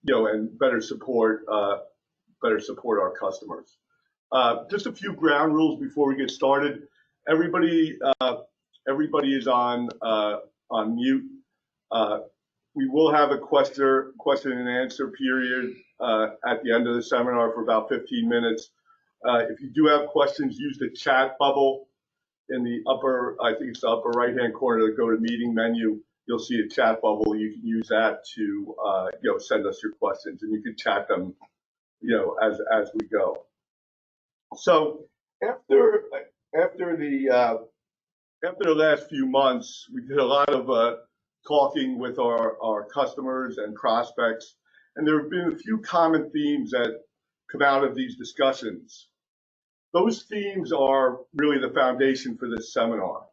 and better support our customers. Just a few ground rules before we get started. Everybody is on mute. We will have a question and answer period at the end of the seminar for about 15 minutes. If you do have questions, use the chat bubble in the upper, I think it's the upper right-hand corner of the GoToMeeting menu. You'll see a chat bubble. You can use that to send us your questions, and you can chat them as we go. So after the last few months, we did a lot of talking with our customers and prospects, and there have been a few common themes that come out of these discussions. Those themes are really the foundation for this seminar.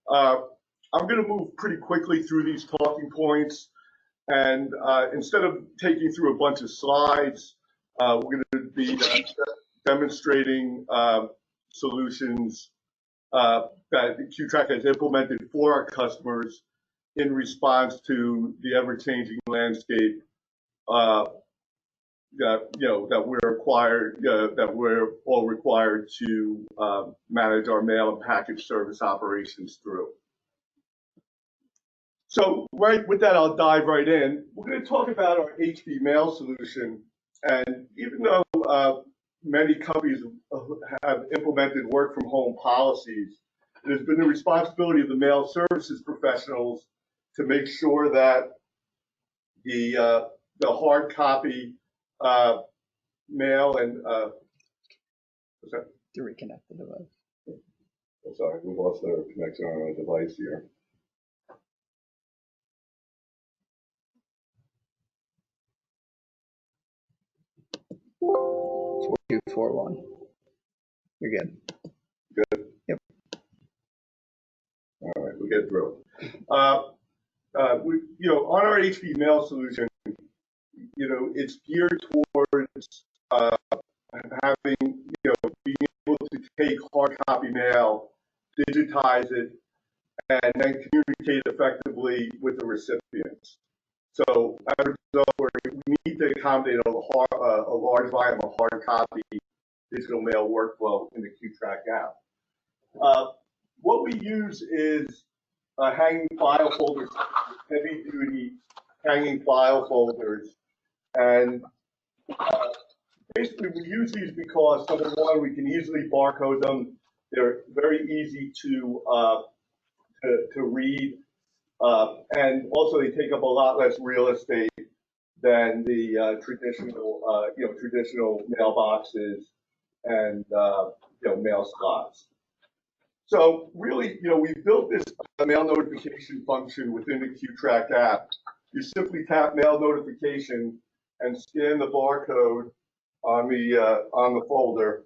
I'm going to move pretty quickly through these talking points, and instead of taking through a bunch of slides, we're going to be demonstrating solutions that QTrak has implemented for our customers in response to the ever-changing landscape that we're all required to manage our mail and package service operations through. So right with that, I'll dive right in. We're going to talk about our HB mail solution, and even though many companies have implemented work from home policies, it has been the responsibility of the mail services professionals to make sure that the hard copy mail and what's that? To reconnect the device. Oh, sorry, we lost the connection on our device here. 4241. You're good. Good? Yep. All right, we'll get through it. On our HB mail solution, it's geared towards having, being able to take hard copy mail, digitize it, and then communicate effectively with the recipients. So as a result, we need to accommodate a large volume of hard copy digital mail workflow in the QTrak app. What we use is hanging file folders, heavy-duty hanging file folders, and basically we use these because, number one, we can easily barcode them. They're very easy to read. And also they take up a lot less real estate than the traditional mailboxes and mail slots. So really, we built this mail notification function within the QTrak app. You simply tap mail notification and scan the barcode on the folder.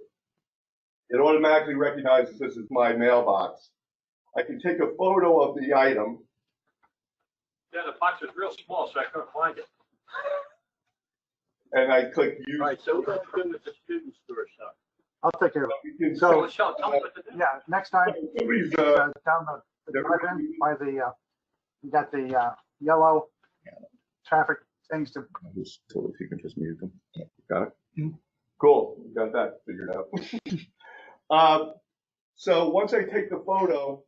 It automatically recognizes this as my mailbox. I can take a photo of the item. Yeah, the box is real small, so I couldn't find it. And I click use. All right, so what do we do with the student store stuff? I'll take care of it. So, So, Michelle, tell me what to do. yeah, next time, Somebody's, down the drive-in by the, you got the yellow traffic things to. I was told if you can just mute them. Got it? Mm-hmm. Cool. We got that figured out. So once I take the photo,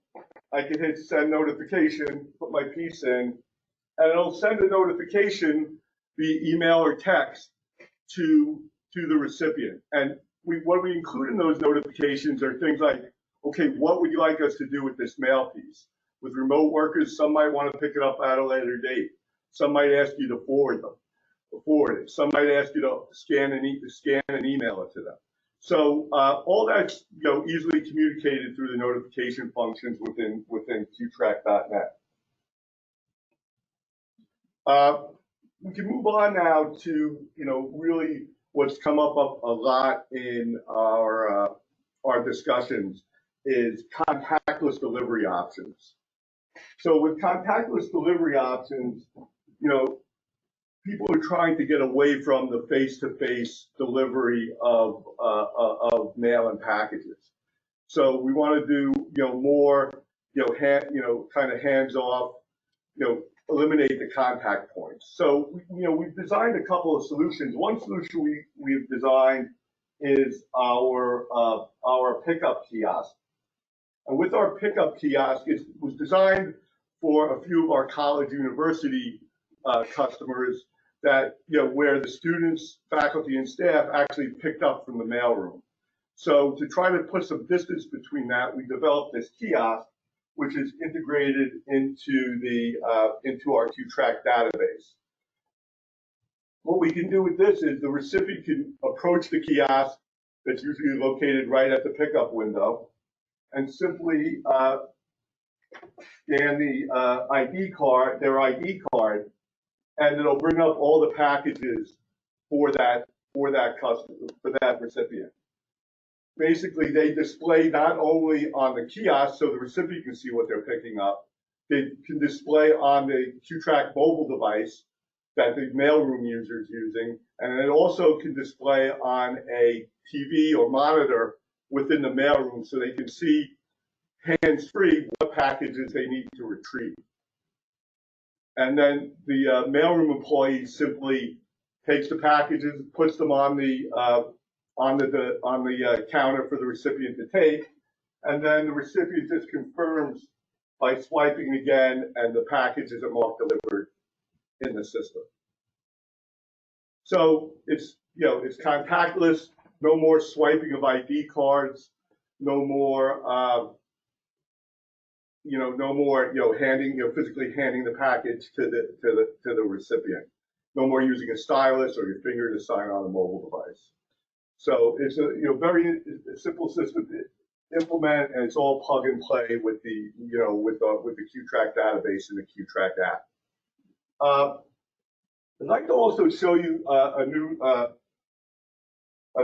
I can hit send notification, put my piece in, and it'll send a notification via email or text to the recipient. And what we include in those notifications are things like, okay, what would you like us to do with this mail piece? With remote workers, some might want to pick it up at a later date. Some might ask you to forward it. Some might ask you to scan and email it to them. So all that's easily communicated through the notification functions within QTrak.net. We can move on now to really what's come up a lot in our discussions is contactless delivery options. So with contactless delivery options, people are trying to get away from the face-to-face delivery of mail and packages. So we want to do more, kind of hands-off, eliminate the contact points. So, we've designed a couple of solutions. One solution we've designed is our pickup kiosk. And with our pickup kiosk, it was designed for a few of our college university customers that, where the students, faculty, and staff actually picked up from the mailroom. So to try to put some distance between that, we developed this kiosk, which is integrated into our QTrak database. What we can do with this is the recipient can approach the kiosk that's usually located right at the pickup window and simply scan their ID card, and it'll bring up all the packages for that customer, for that recipient. Basically, they display not only on the kiosk so the recipient can see what they're picking up, they can display on the QTrak mobile device that the mailroom user is using, and it also can display on a TV or monitor within the mailroom so they can see hands-free what packages they need to retrieve. And then the mailroom employee simply takes the packages, puts them on the counter for the recipient to take, and then the recipient just confirms by swiping again, and the packages are marked delivered in the system. So it's contactless, no more swiping of ID cards, no more physically handing the package to the recipient. No more using a stylus or your finger to sign on a mobile device. So it's a very simple system to implement, and it's all plug and play with the QTrak database and the QTrak app. I'd like to also show you a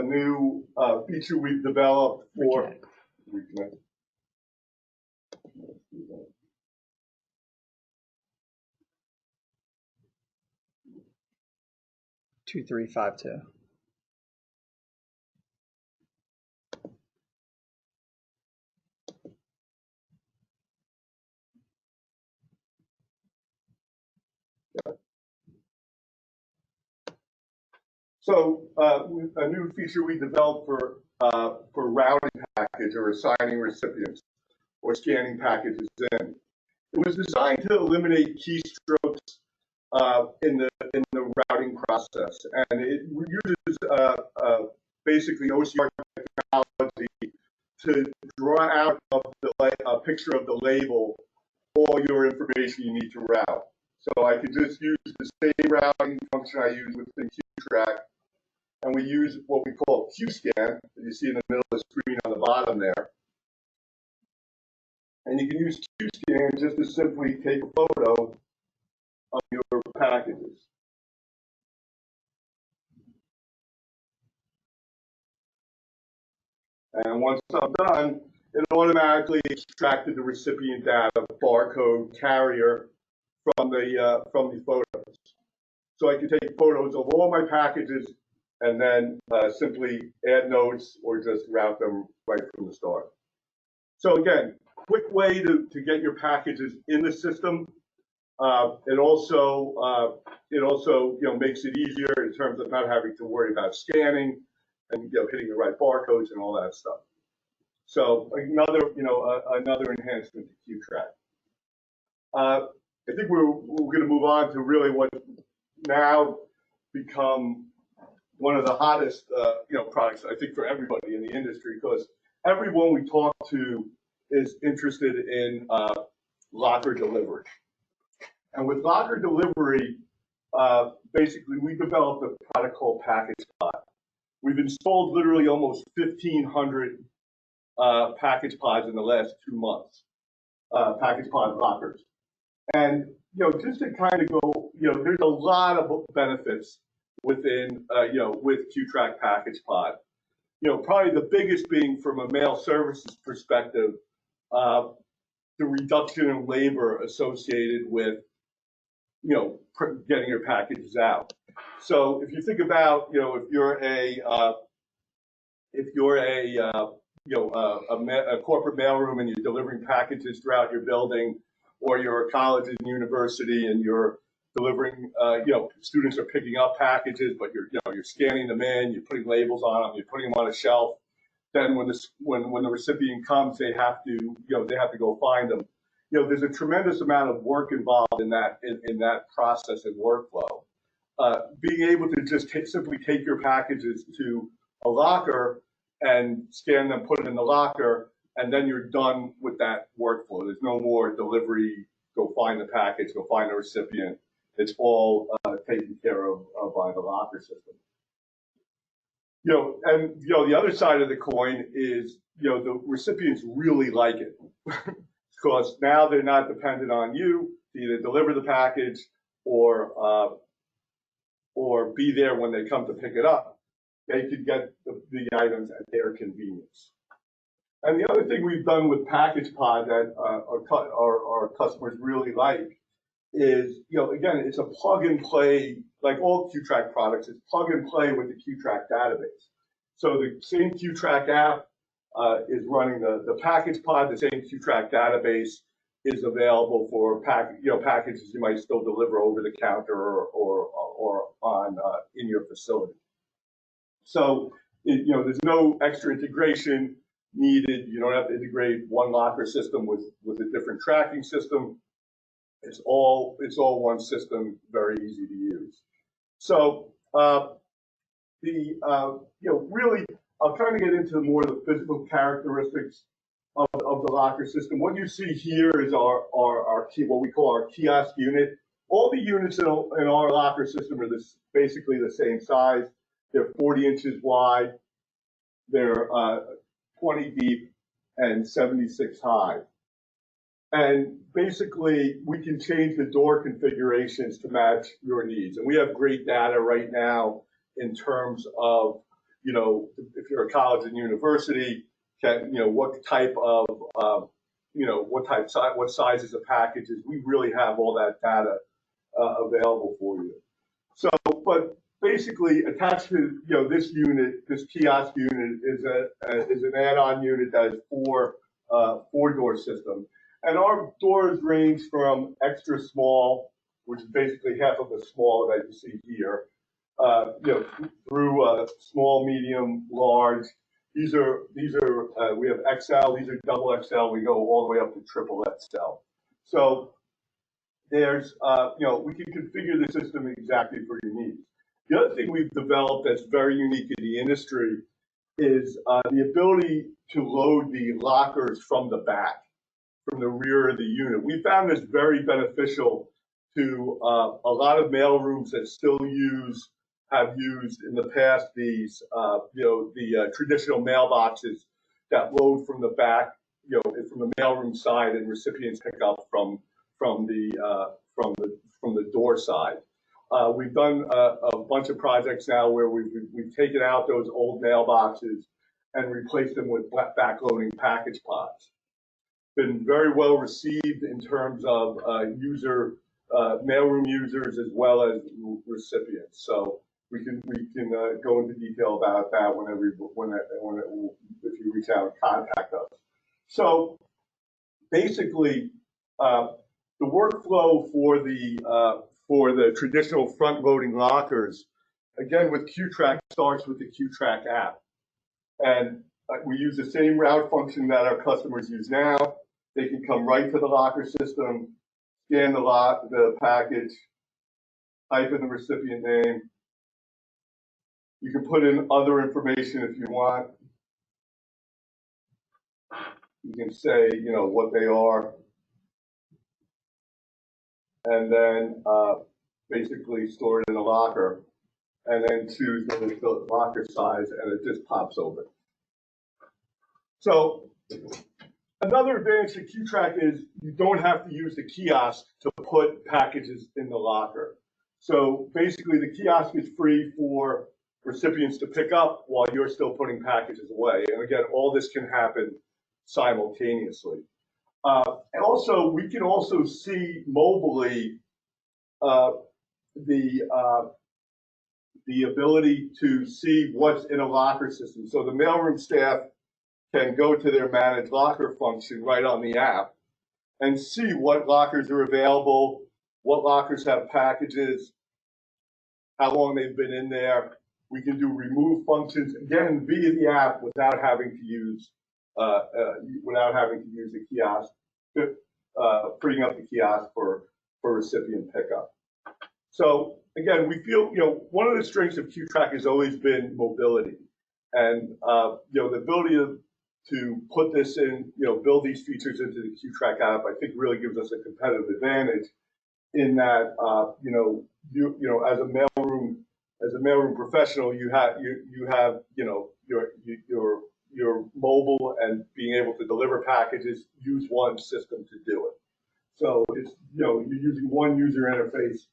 new feature we've developed for reconnect. 2352. So a new feature we developed for routing package or assigning recipients or scanning packages in. It was designed to eliminate keystrokes in the routing process, and it uses basically OCR technology to draw out of a picture of the label all your information you need to route. So I could just use the same routing function I use within QTrak, and we use what we call QScan, that you see in the middle of the screen on the bottom there. And you can use QScan just to simply take a photo of your packages. And once I'm done, it automatically extracted the recipient data, barcode, carrier from the photos. So I can take photos of all my packages and then simply add notes or just route them right from the start. So again, quick way to get your packages in the system. It also makes it easier in terms of not having to worry about scanning and hitting the right barcodes and all that stuff. So another enhancement to QTrak. I think we're going to move on to really what now become one of the hottest products, I think, for everybody in the industry, because everyone we talk to is interested in locker delivery. And with locker delivery, basically we developed a product called Package Pod. We've installed literally almost 1,500 package pods in the last 2 months, package pod lockers. And just to kind of go, there's a lot of benefits within with QTrak Package Pod. Probably the biggest being from a mail services perspective, the reduction in labor associated with getting your packages out. So if you think about if you're a corporate mailroom and you're delivering packages throughout your building, or you're a college and university and you're delivering, students are picking up packages, but you're scanning them in, you're putting labels on them, you're putting them on a shelf. Then when the recipient comes, they have to go find them. There's a tremendous amount of work involved in that process and workflow. Being able to just simply take your packages to a locker and scan them, put it in the locker, and then you're done with that workflow. There's no more delivery, go find the package, go find the recipient. It's all taken care of by the locker system. The other side of the coin is, the recipients really like it because now they're not dependent on you to either deliver the package or be there when they come to pick it up. They could get the items at their convenience. And the other thing we've done with Package Pod that our customers really like is, again, it's a plug and play, like all QTrak products, it's plug and play with the QTrak database. So the same QTrak app is running the Package Pod, the same QTrak database is available for packages you might still deliver over the counter or on in your facility. So there's no extra integration needed. You don't have to integrate one locker system with a different tracking system. It's all one system, very easy to use. So really, I'll kind of get into more of the physical characteristics of the locker system. What you see here is our what we call our kiosk unit. All the units in our locker system are basically the same size. They're 40 inches wide. They're 20 deep and 76 high. And basically, we can change the door configurations to match your needs. And we have great data right now in terms of, if you're a college and university, what type of, what sizes of packages. We really have all that data available for you. So, but basically, attached to this unit, this kiosk unit is an add-on unit that is four-door system. And our doors range from extra small, which is basically half of the small that you see here, through small, medium, large. These are we have XL. These are double XL. We go all the way up to triple XL. So there's we can configure the system exactly for your needs. The other thing we've developed that's very unique in the industry is the ability to load the lockers from the back, from the rear of the unit. We found this very beneficial to a lot of mail rooms that still have used in the past these, the traditional mailboxes that load from the back, from the mailroom side, and recipients pick up from the door side. We've done a bunch of projects now where we've taken out those old mailboxes and replaced them with backloading package pods. Been very well received in terms of mailroom users as well as recipients. So we can go into detail about that if you reach out and contact us. So basically, the workflow for the traditional front-loading lockers, again with QTrak, starts with the QTrak app, and we use the same route function that our customers use now. They can come right to the locker system, scan the package, type in the recipient name. You can put in other information if you want. You can say, what they are, and then basically store it in a locker, and then choose the locker size, and it just pops open. So another advantage to QTrak is you don't have to use the kiosk to put packages in the locker. So basically, the kiosk is free for recipients to pick up while you're still putting packages away. And again, all this can happen simultaneously. And also, we can also see mobilely the ability to see what's in a locker system. So the mailroom staff can go to their manage locker function right on the app and see what lockers are available, what lockers have packages, how long they've been in there. We can do remove functions again via the app without having to use the kiosk, freeing up the kiosk for recipient pickup. So again, we feel one of the strengths of QTrak has always been mobility, and the ability to put this in, build these features into the QTrak app, I think really gives us a competitive advantage in that as a mailroom professional, you have your mobile and being able to deliver packages, use one system to do it. So it's you're using one user interface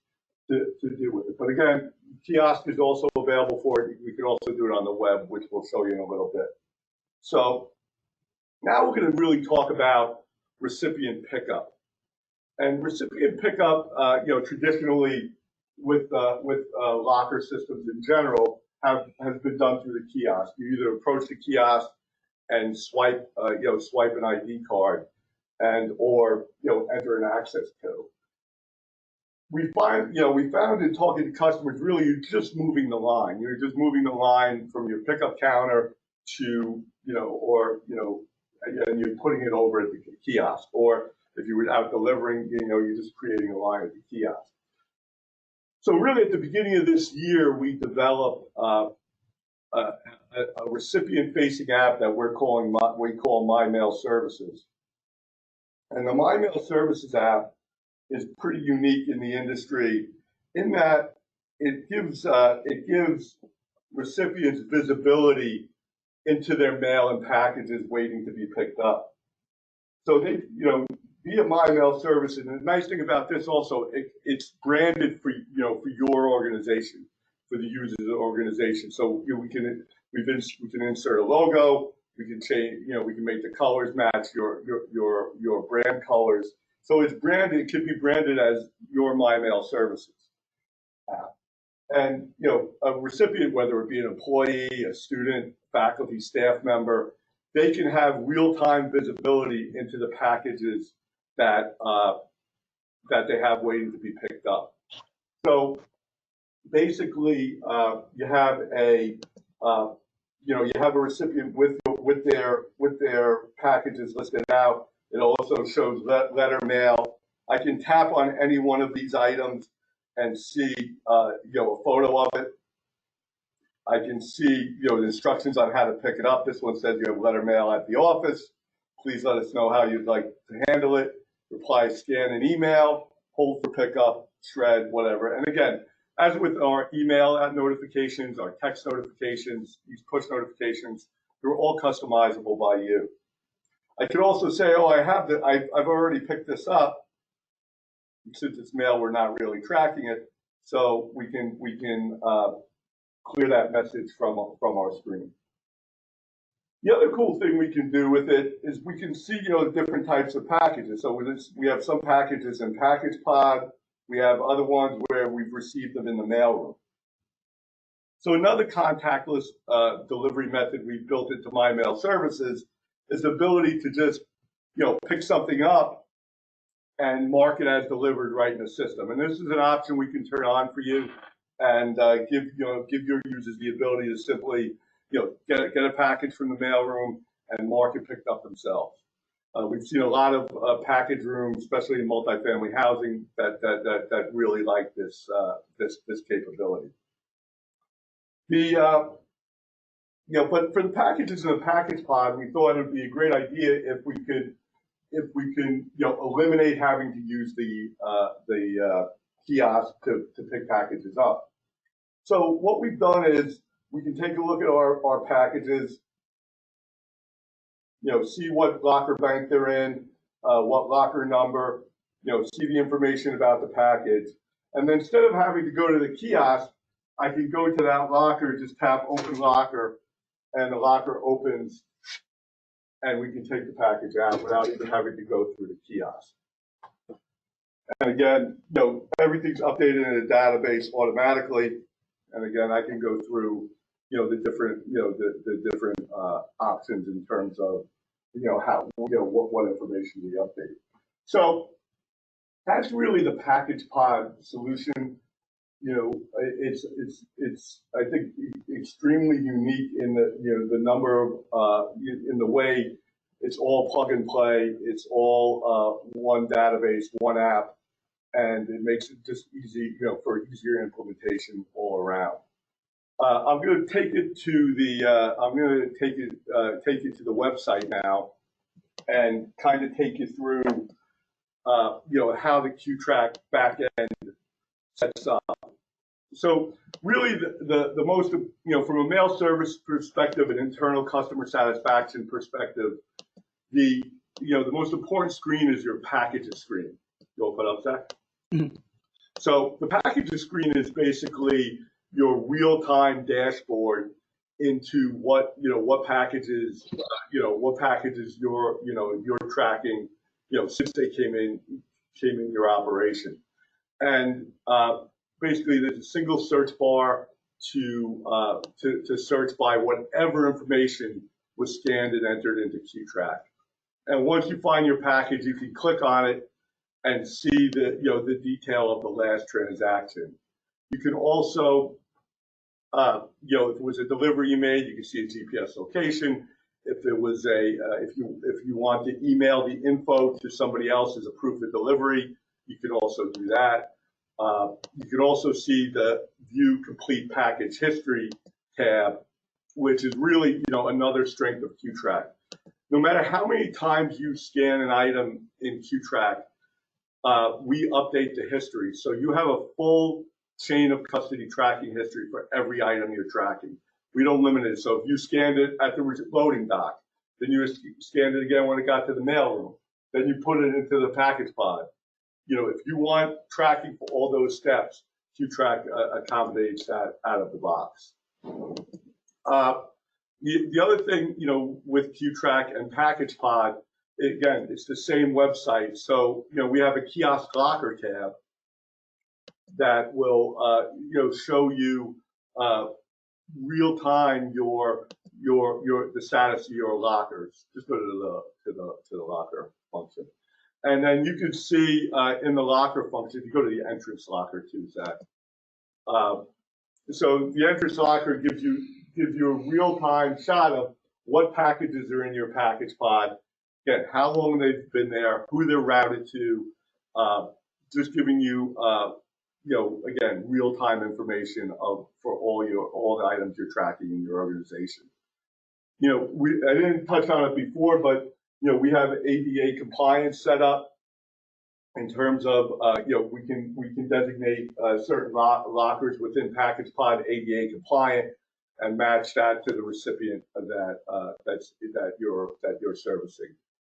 to deal with it. But again, kiosk is also available for it. We can also do it on the web, which we'll show you in a little bit. So now we're going to really talk about recipient pickup. And recipient pickup, traditionally with locker systems in general, has been done through the kiosk. You either approach the kiosk and swipe an ID card, or enter an access code. We found in talking to customers, really you're just moving the line. You're just moving the line from your pickup counter to and you're putting it over at the kiosk, or if you were out delivering, you're just creating a line at the kiosk. So really, at the beginning of this year, we developed a recipient-facing app that we call My Mail Services. And the My Mail Services app is pretty unique in the industry in that it gives recipients visibility into their mail and packages waiting to be picked up. So they, via My Mail Services, and the nice thing about this also, it's branded for your organization, for the users of the organization. So we can insert a logo, we can change, we can make the colors match your brand colors. So it's branded, it could be branded as your My Mail Services app. And a recipient, whether it be an employee, a student, faculty, staff member, they can have real-time visibility into the packages that they have waiting to be picked up. So basically, you have a recipient with their packages listed out. It also shows letter mail. I can tap on any one of these items and see a photo of it. I can see the instructions on how to pick it up. This one says you have letter mail at the office. Please let us know how you'd like to handle it. Reply, scan, and email. Hold for pickup, shred, whatever. And again, as with our email notifications, our text notifications, these push notifications, they're all customizable by you. I could also say, oh, I've already picked this up. Since it's mail, we're not really tracking it, so we can clear that message from our screen. The other cool thing we can do with it is we can see different types of packages. So we have some packages in package pod. We have other ones where we've received them in the mailroom. So another contactless delivery method we've built into My Mail Services is the ability to just pick something up and mark it as delivered right in the system. And this is an option we can turn on for you and give your users the ability to simply get a package from the mailroom and mark it picked up themselves. We've seen a lot of package rooms, especially in multifamily housing, that really like this capability. But for the packages in the package pod, we thought it would be a great idea if we can eliminate having to use the kiosk to pick packages up. So what we've done is we can take a look at our packages, see what locker bank they're in, what locker number, see the information about the package. And then instead of having to go to the kiosk, I can go to that locker, just tap open locker, and the locker opens, and we can take the package out without even having to go through the kiosk. And again, everything's updated in a database automatically. And again, I can go through, the different options in terms of, how, what information we update. So that's really the package pod solution. You know, it's I think extremely unique in the number of in the way it's all plug and play. It's all one database, one app, and it makes it just easy, for easier implementation all around. I'm going to take it to the take you to the website now, and kind of take you through how the QTrak backend sets up. So really, the most, from a mail service perspective and internal customer satisfaction perspective, the most important screen is your packages screen. You open up, Zach? Mm-hmm. So the packages screen is basically your real-time dashboard into what packages you're tracking, since they came in your operation. And basically, there's a single search bar to search by whatever information was scanned and entered into QTrak. And once you find your package, you can click on it and see the detail of the last transaction. You can also, if it was a delivery you made, you can see a GPS location. If it was if you want to email the info to somebody else as a proof of delivery, you can also do that. You can also see the View Complete Package History tab, which is really another strength of QTrak. No matter how many times you scan an item in QTrak, we update the history. So you have a full chain of custody tracking history for every item you're tracking. We don't limit it. So if you scanned it at the loading dock, then you scanned it again when it got to the mailroom, then you put it into the package pod. If you want tracking for all those steps, QTrak accommodates that out of the box. The other thing, with QTrak and package pod, again, it's the same website. So, we have a kiosk locker tab that will, show you real time the status of your lockers. Just go to the locker function. And then you can see in the locker function, if you go to the entrance locker too, Zach. So the entrance locker gives you a real-time shot of what packages are in your package pod, again, how long they've been there, who they're routed to, just giving you, again, real-time information for all the items you're tracking in your organization. I didn't touch on it before, but we have ADA compliance set up in terms of, we can designate certain lockers within package pod ADA compliant and match that to the recipient of that you're servicing.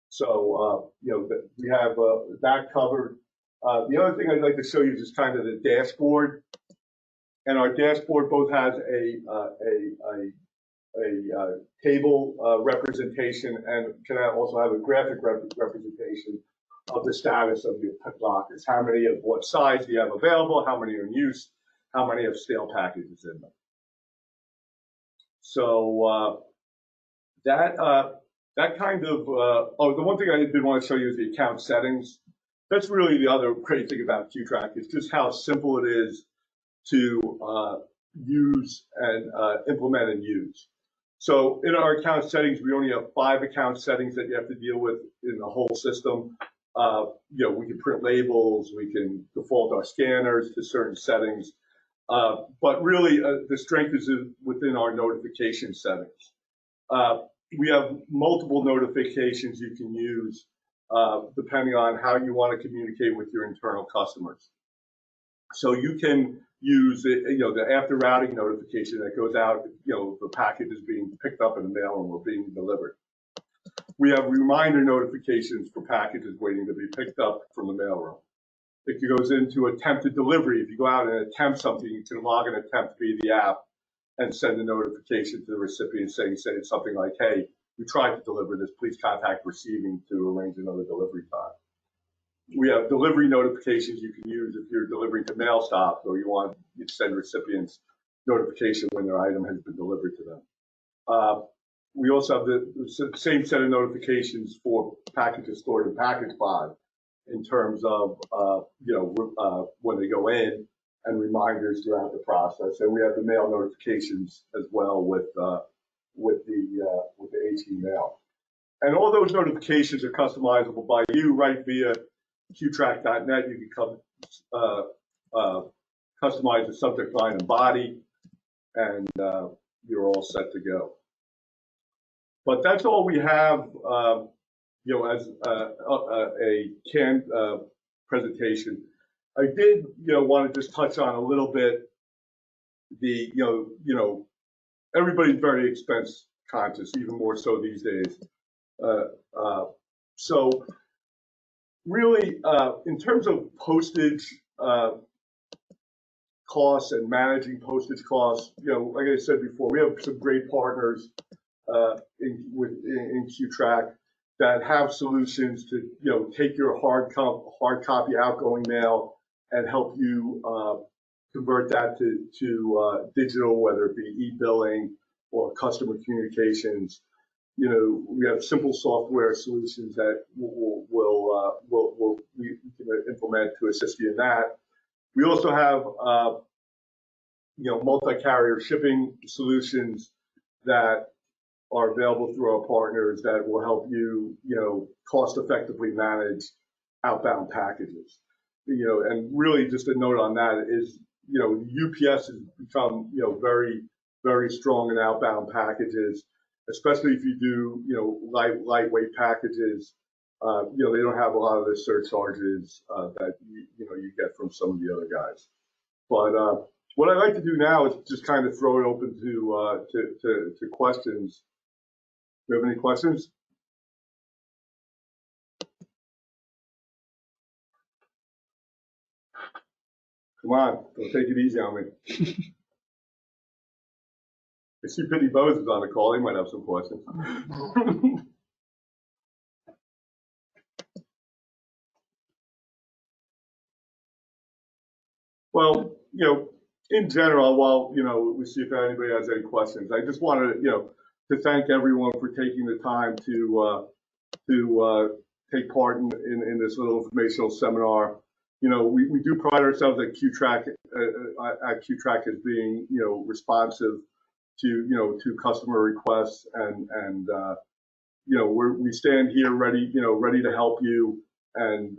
So, we have that covered. The other thing I'd like to show you is just kind of the dashboard. And our dashboard both has a table representation and can also have a graphic representation of the status of your lockers. How many of what size do you have available? How many are in use? How many have stale packages in them? So that kind of, the one thing I did want to show you is the account settings. That's really the other great thing about QTrak is just how simple it is to use and implement and use. So in our account settings, we only have 5 account settings that you have to deal with in the whole system. We can print labels, we can default our scanners to certain settings, but really the strength is within our notification settings. We have multiple notifications you can use depending on how you want to communicate with your internal customers. So you can use the after routing notification that goes out, the package is being picked up in the mail or being delivered. We have reminder notifications for packages waiting to be picked up from the mailroom. It goes into attempted delivery. If you go out and attempt something, you can log an attempt via the app and send a notification to the recipient saying something like, hey, we tried to deliver this, please contact receiving to arrange another delivery time. We have delivery notifications you can use if you're delivering to mail stops or you want to send recipients notification when their item has been delivered to them. We also have the same set of notifications for packages stored in package pod in terms of, when they go in, and reminders throughout the process. And we have the mail notifications as well with the 18 mail. And all those notifications are customizable by you right via QTrak.net. You can customize the subject line and body, and you're all set to go. But that's all we have, as a canned presentation. I did, want to just touch on a little bit the, everybody's very expense conscious, even more so these days. So really, in terms of postage costs and managing postage costs, like I said before, we have some great partners in QTrak that have solutions to, take your hard copy outgoing mail and help you convert that to digital, whether it be e-billing or customer communications. We have simple software solutions that we can implement to assist you in that. We also have, multi-carrier shipping solutions that are available through our partners that will help you, cost effectively manage outbound packages. And really just a note on that is, UPS has become, very, very strong in outbound packages, especially if you do, lightweight packages. They don't have a lot of the surcharges that you get from some of the other guys. But what I'd like to do now is just kind of throw it open to questions. Do you have any questions? Come on, don't take it easy on me. I see Pitney Bowes is on the call. He might have some questions. Well, in general, while, we see if anybody has any questions, I just wanted, to thank everyone for taking the time to take part in this little informational seminar. We do pride ourselves at QTrak as being, responsive to customer requests, and we stand here ready to help you and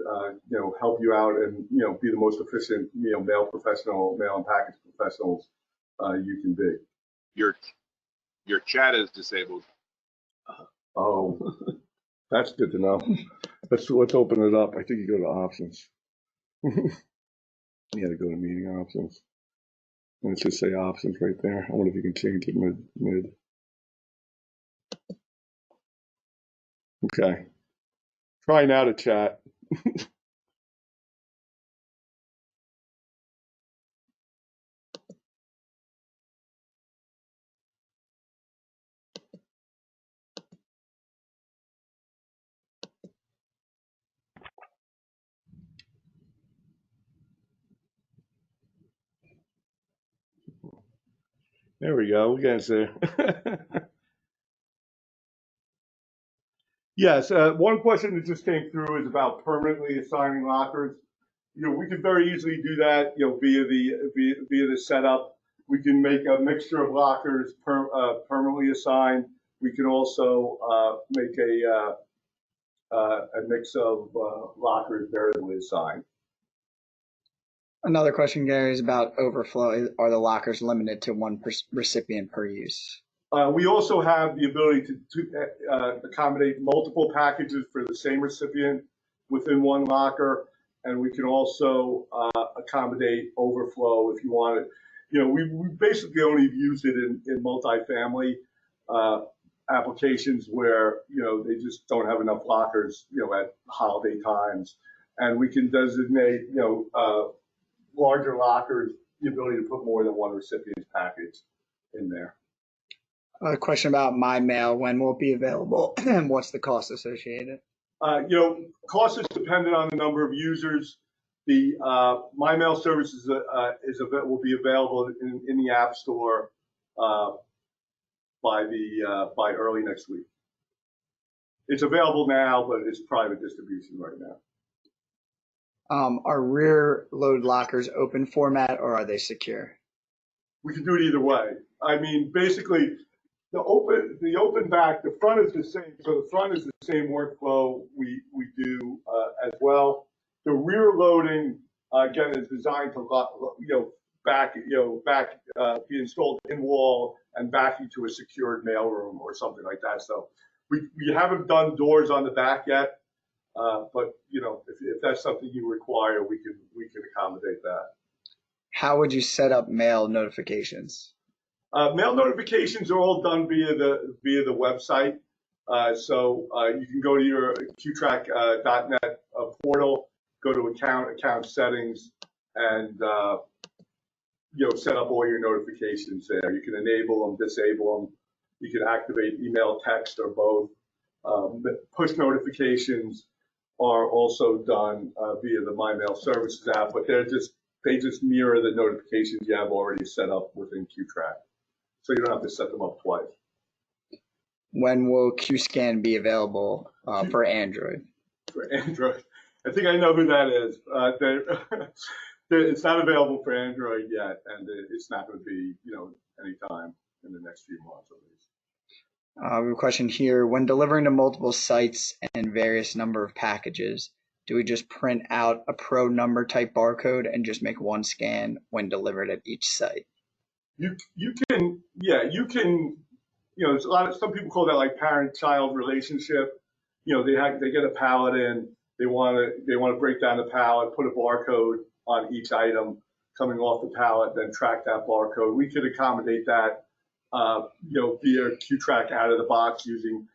help you out and be the most efficient mail and package professionals you can be. Your chat is disabled. Oh, that's good to know. Let's open it up. I think you go to options. You got to go to meeting options. And it should say options right there. I wonder if you can change it mid. Okay. Try now to chat. There we go. We got there. Yes, one question that just came through is about permanently assigning lockers. We could very easily do that, via the setup. We can make a mixture of lockers permanently assigned. We can also make a mix of lockers variably assigned. Another question, Gary, is about overflow. Are the lockers limited to one recipient per use? We also have the ability to accommodate multiple packages for the same recipient within one locker, and we can also accommodate overflow if you want it. We basically only used it in multifamily applications where they just don't have enough lockers at holiday times, and we can designate larger lockers, the ability to put more than one recipient's package in there. A question about My Mail. When will it be available, and what's the cost associated? Cost is dependent on the number of users. The My Mail service will be available in the App Store by early next week. It's available now, but it's private distribution right now. Are rear load lockers open format or are they secure? We can do it either way. I mean, basically, the open back, the front is the same. So the front is the same workflow we do as well. The rear loading again is designed to back be installed in wall and back you to a secured mailroom or something like that. So we haven't done doors on the back yet, but if that's something you require, we can accommodate that. How would you set up mail notifications? Mail notifications are all done via the website. So you can go to your QTrak.net portal, go to account settings, and set up all your notifications there. You can enable them, disable them. You can activate email, text, or both. Push notifications are also done via the My Mail Services app, but they just mirror the notifications you have already set up within QTrak. So you don't have to set them up twice. When will QScan be available for Android? For Android, I think I know who that is. It's not available for Android yet, and it's not going to be, anytime in the next few months at least. We have a question here. When delivering to multiple sites and various number of packages, do we just print out a pro number type barcode and just make one scan when delivered at each site? You can, there's some people call that like parent-child relationship. They get a pallet in, they want to break down the pallet, put a barcode on each item coming off the pallet, then track that barcode. We could accommodate that, via QTrak out of the box using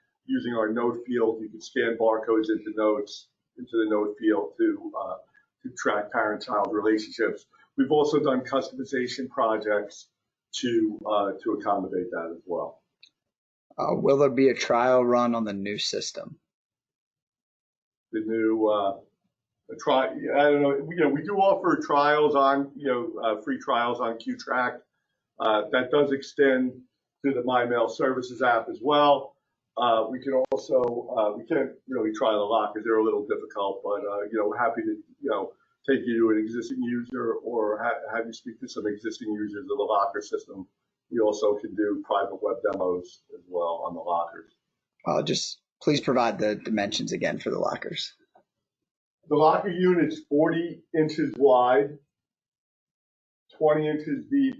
our note field. You can scan barcodes into the note field to track parent-child relationships. We've also done customization projects to accommodate that as well. Will there be a trial run on the new system? The new I don't know. We do offer trials on free trials on QTrak. That does extend to the My Mail Services app as well. We can also we can't really try the lockers; they're a little difficult, but we're happy to take you to an existing user or have you speak to some existing users of the locker system. We also can do private web demos as well on the lockers. Just please provide the dimensions again for the lockers. The locker unit's 40 inches wide, 20 inches deep,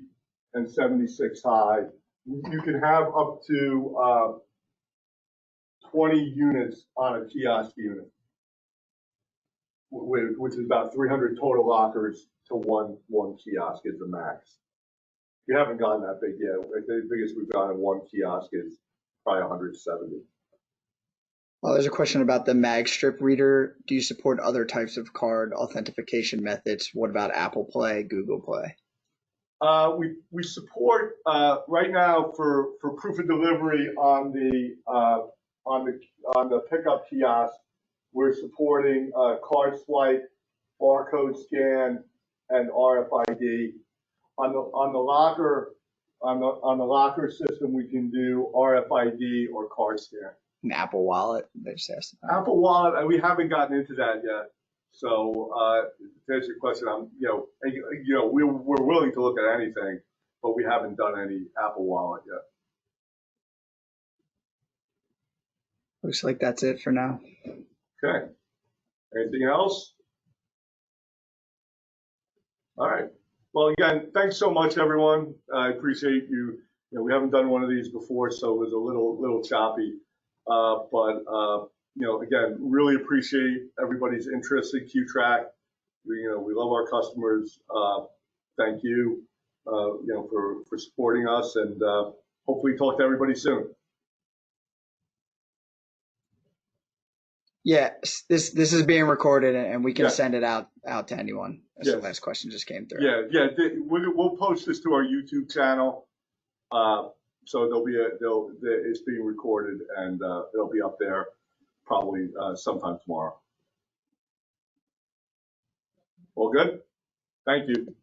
and 76 high. You can have up to 20 units on a kiosk unit, which is about 300 total lockers to one kiosk is the max. We haven't gone that big yet. The biggest we've gone in one kiosk is probably 170. There's a question about the mag strip reader. Do you support other types of card authentication methods? What about Apple Pay, Google Play? We support right now for proof of delivery on the pickup kiosk. We're supporting card swipe, barcode scan, and RFID. On the locker system, we can do RFID or card scan. An Apple Wallet? They just asked. Apple Wallet, we haven't gotten into that yet. So to answer your question, we're willing to look at anything, but we haven't done any Apple Wallet yet. Looks like that's it for now. Okay. Anything else? All right. Well, again, thanks so much, everyone. I appreciate you. We haven't done one of these before, so it was a little choppy. Again, really appreciate everybody's interest in QTrak. We love our customers. Thank you, for supporting us, and hopefully talk to everybody soon. Yeah, this is being recorded, and we can Yeah. send it out to anyone. That's Yes. the last question just came through. Yeah. We'll post this to our YouTube channel. So it's being recorded, and it'll be up there probably sometime tomorrow. All good? Thank you.